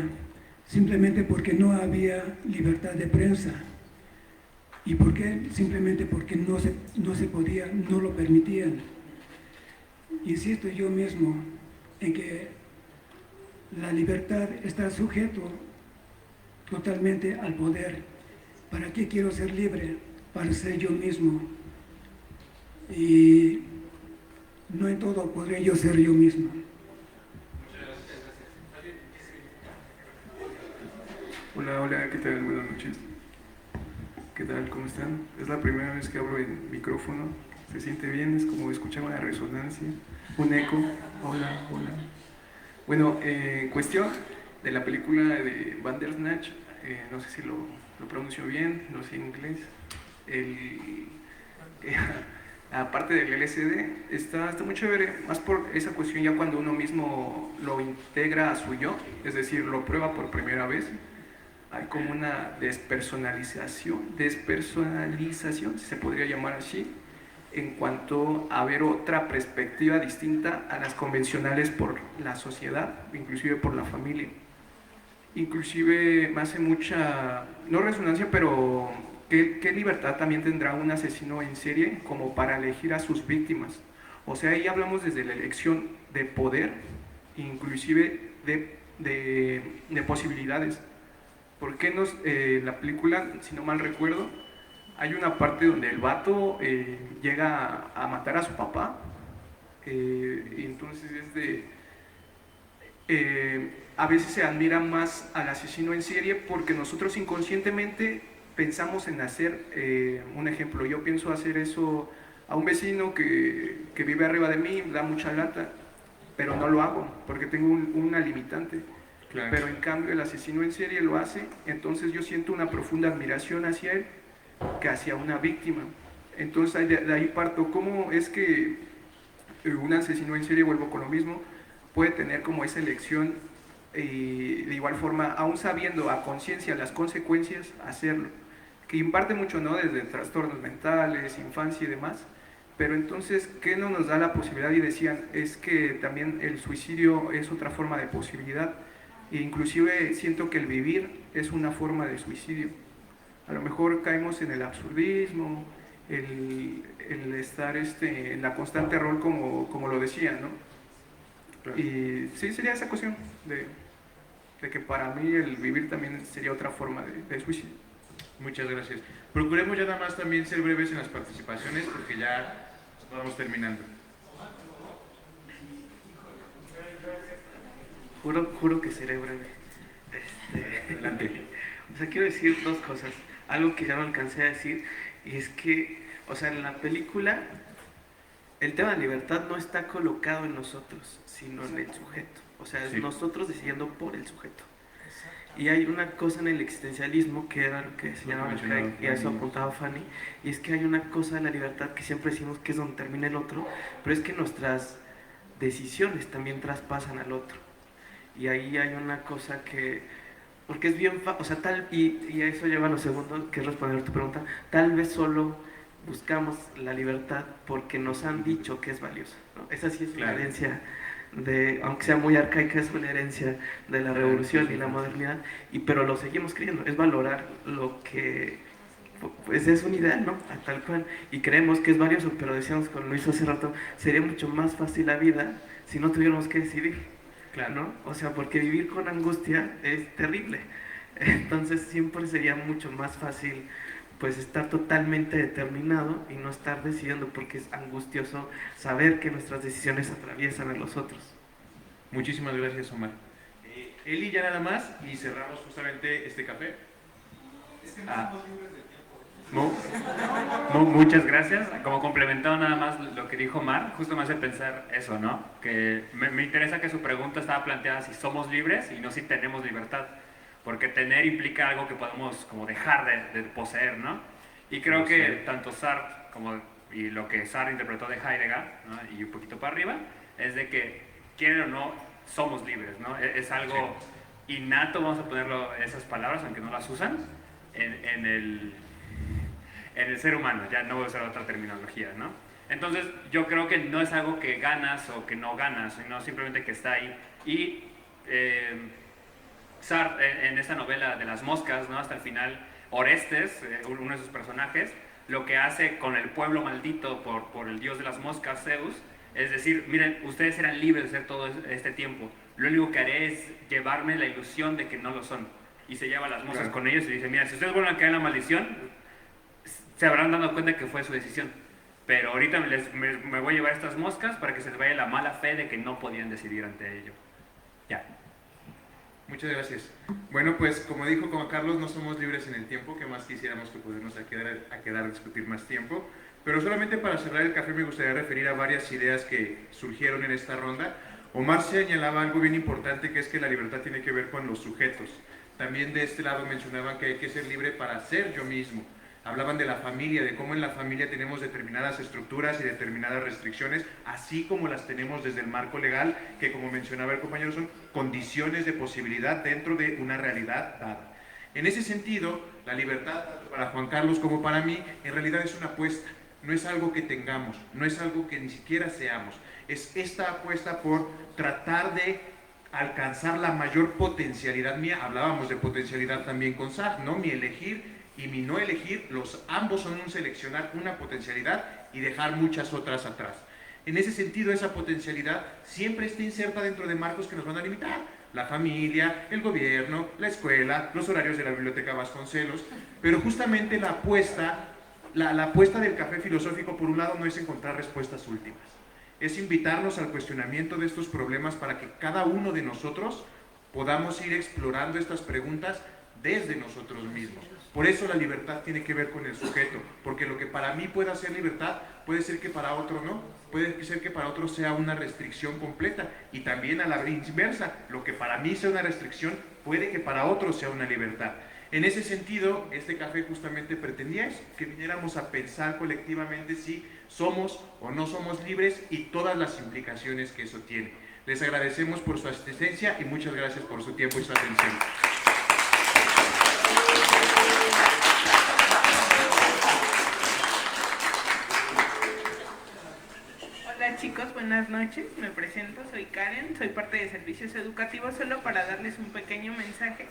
simplemente porque no había libertad de prensa. ¿Y por qué? Simplemente porque no se podía, no lo permitían. Insisto yo mismo en que la libertad está sujeto totalmente al poder. ¿Para qué quiero ser libre? Para ser yo mismo. Y no en todo podré yo ser yo mismo.
Hola, hola, ¿qué tal? Buenas noches. ¿Qué tal? ¿Cómo están? Es la primera vez que hablo en micrófono. Se siente bien, es como escuchar una resonancia, un eco. Hola, hola. Bueno, cuestión de la película de Bandersnatch, no sé si lo pronuncio bien, no sé inglés. Aparte del LSD, está muy chévere, más por esa cuestión ya cuando uno mismo lo integra a su yo, es decir, lo prueba por primera vez. Hay como una despersonalización, si se podría llamar así, en cuanto a ver otra perspectiva distinta a las convencionales por la sociedad, inclusive por la familia. Inclusive me hace mucha, no resonancia, pero ¿qué libertad también tendrá un asesino en serie como para elegir a sus víctimas? O sea, ahí hablamos desde la elección de poder, inclusive de posibilidades. ¿Por qué la película, si no mal recuerdo, hay una parte donde el vato llega a matar a su papá? Y entonces a veces se admira más al asesino en serie porque nosotros inconscientemente pensamos en hacer un ejemplo. Yo pienso hacer eso a un vecino que vive arriba de mí, da mucha lata, pero no lo hago porque tengo una limitante. Claro. Pero en cambio el asesino en serie lo hace, entonces yo siento una profunda admiración hacia él que hacia una víctima. Entonces de ahí parto, ¿cómo es que un asesino en serie, vuelvo con lo mismo, puede tener como esa elección y de igual forma, aún sabiendo a conciencia las consecuencias, hacerlo? Que imparte mucho, ¿no? Desde trastornos mentales, infancia y demás, Pero entonces, ¿qué no nos da la posibilidad? Y decían, es que también el suicidio es otra forma de posibilidad. E inclusive siento que el vivir es una forma de suicidio. A lo mejor caemos en el absurdismo, el estar en la constante rol como lo decían, ¿no? Y sí, sería esa cuestión de que para mí el vivir también sería otra forma de suicidio.
Muchas gracias. Procuremos ya nada más también ser breves en las participaciones porque ya vamos terminando.
Juro que seré breve.
Adelante.
O sea, quiero decir dos cosas. Algo que ya no alcancé a decir, y es que, o sea, en la película, el tema de libertad no está colocado en nosotros, sino en el sujeto. O sea, es nosotros decidiendo por el sujeto. Y hay una cosa en el existencialismo, que era lo que señalaba Hayek, y a eso apuntaba Fanny, y es que hay una cosa de la libertad que siempre decimos que es donde termina el otro, pero es que nuestras decisiones también traspasan al otro. Y ahí hay una cosa que, porque es bien, o sea, y a eso lleva lo segundo, que es responder a tu pregunta, tal vez solo buscamos la libertad porque nos han dicho que es valiosa, ¿no? Esa sí es una herencia aunque sea muy arcaica, es una herencia de la revolución y la modernidad, pero lo seguimos creyendo, es valorar lo que pues es un ideal, ¿no? A tal cual, y creemos que es valioso, pero decíamos con Luis hace rato, sería mucho más fácil la vida si no tuviéramos que decidir, ¿no? O sea, porque vivir con angustia es terrible, entonces siempre sería mucho más fácil pues estar totalmente determinado y no estar decidiendo, porque es angustioso saber que nuestras decisiones atraviesan a los otros.
Muchísimas gracias, Omar. Eli, ya nada más y cerramos justamente este café.
Es que no somos libres del tiempo. Muchas gracias. Como complementado nada más lo que dijo Omar, justo me hace pensar eso, ¿no? Que me interesa que su pregunta estaba planteada si somos libres y no si tenemos libertad. Porque tener implica algo que podemos como dejar de poseer, ¿no? Y creo que tanto Sartre y lo que Sartre interpretó de Heidegger, ¿no? Y un poquito para arriba, es de que, quieren o no, somos libres, ¿no? Es algo innato, vamos a ponerlo esas palabras, aunque no las usan, en el ser humano, ya no voy a usar otra terminología, ¿no? Entonces, yo creo que no es algo que ganas o que no ganas, sino simplemente que está ahí. Y Sartre, en esa novela de las moscas, ¿no? Hasta el final, Orestes, uno de sus personajes, lo que hace con el pueblo maldito por el dios de las moscas, Zeus, es decir, miren, ustedes eran libres de hacer todo este tiempo, lo único que haré es llevarme la ilusión de que no lo son. Y se lleva las moscas con ellos y dice, mira, si ustedes vuelven a caer en la maldición, se habrán dado cuenta que fue su decisión. Pero ahorita me voy a llevar estas moscas para que se les vaya la mala fe de que no podían decidir ante ello. Ya.
Muchas gracias. Bueno, pues como dijo Juan Carlos, no somos libres en el tiempo, que más quisiéramos que podernos quedar a discutir más tiempo. Pero solamente para cerrar el café me gustaría referir a varias ideas que surgieron en esta ronda. Omar señalaba algo bien importante, que es que la libertad tiene que ver con los sujetos. También de este lado mencionaban que hay que ser libre para ser yo mismo. Hablaban de la familia, de cómo en la familia tenemos determinadas estructuras y determinadas restricciones, así como las tenemos desde el marco legal, que como mencionaba el compañero, son condiciones de posibilidad dentro de una realidad dada. En ese sentido, la libertad, tanto para Juan Carlos como para mí, en realidad es una apuesta. No es algo que tengamos, no es algo que ni siquiera seamos. Es esta apuesta por tratar de alcanzar la mayor potencialidad mía. Hablábamos de potencialidad también con Sartre, ¿no? Mi elegir y mi no elegir, ambos son un seleccionar una potencialidad y dejar muchas otras atrás. En ese sentido, esa potencialidad siempre está inserta dentro de marcos que nos van a limitar. La familia, el gobierno, la escuela, los horarios de la Biblioteca Vasconcelos, pero justamente la apuesta del café filosófico, por un lado, no es encontrar respuestas últimas. Es invitarnos al cuestionamiento de estos problemas para que cada uno de nosotros podamos ir explorando estas preguntas desde nosotros mismos. Por eso la libertad tiene que ver con el sujeto, porque lo que para mí pueda ser libertad, puede ser que para otro no, puede ser que para otro sea una restricción completa, y también a la inversa, lo que para mí sea una restricción, puede que para otro sea una libertad. En ese sentido, este café justamente pretendía eso, que viniéramos a pensar colectivamente si somos o no somos libres y todas las implicaciones que eso tiene. Les agradecemos por su asistencia y muchas gracias por su tiempo y su atención.
buenas noches, me presento, soy Karen, soy parte de Servicios Educativos, solo para darles un pequeño mensaje